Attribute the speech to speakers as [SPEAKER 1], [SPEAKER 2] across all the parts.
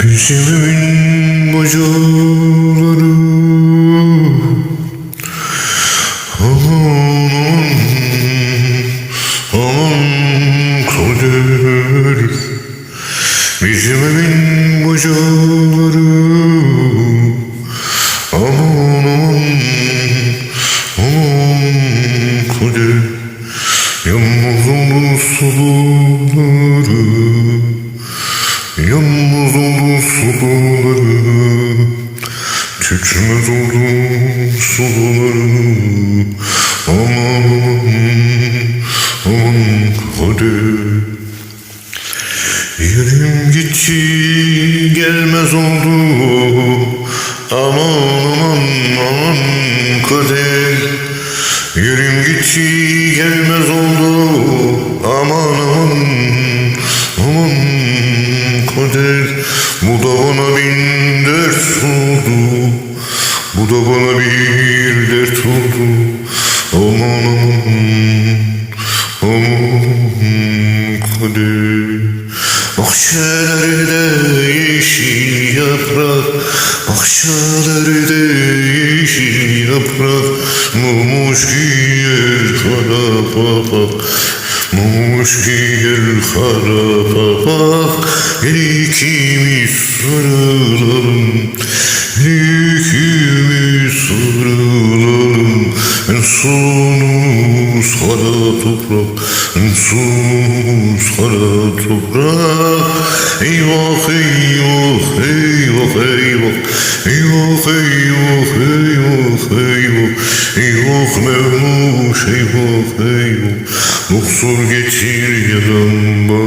[SPEAKER 1] Bizim evin bacaları aman aman kader. Bizim evin bacaları aman aman kader. Yalnız olur suları, yalnız olur suları, tütmez olur suları. Aman aman kader. Yerim gitti gelmez oldu. Aman aman kader. Yerim gitti gelmez oldu. Aman aman kader. Bu da bana bin dert oldu. Bu da bana bir dert oldu. Aman aman kader. Bahçelerde yeşil yaprak, bahçelerde yeşil yaprak, mumuş giyer kara papak, mumuş giyer kara papak. Gel ikimiz sarılalım, gel ikimiz sarılalım. En sonumuz kara toprak, en sonumuz kara toprak. Eyvah eyvah eyvah eyvah, eyvah eyvah eyvah eyvah, eyvah Mevmuş eyvah eyvah. Doktor getir yarama,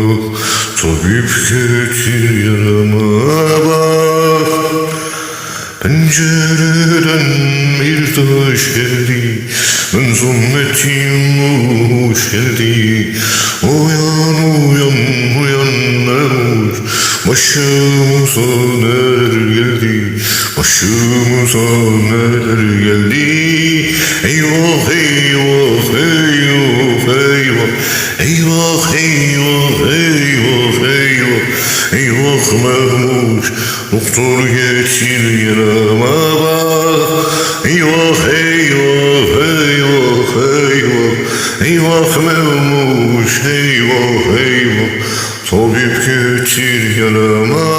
[SPEAKER 1] tabip getir yarama bak. Pencereden bir taş geldi, ben zannettim hoş geldi. Uyan uyan uyan Mevmuş, başımıza neler geldi, başımıza neler geldi. Eyvah eyvah eyvah eyvah, eyvah eyvah eyvah eyvah, eyvah Mevmuş, doktor getir yarama bak. Eyvah eyvah eyvah eyvah, eyvah Mevmuş eyvah eyvah, tabip getir yarama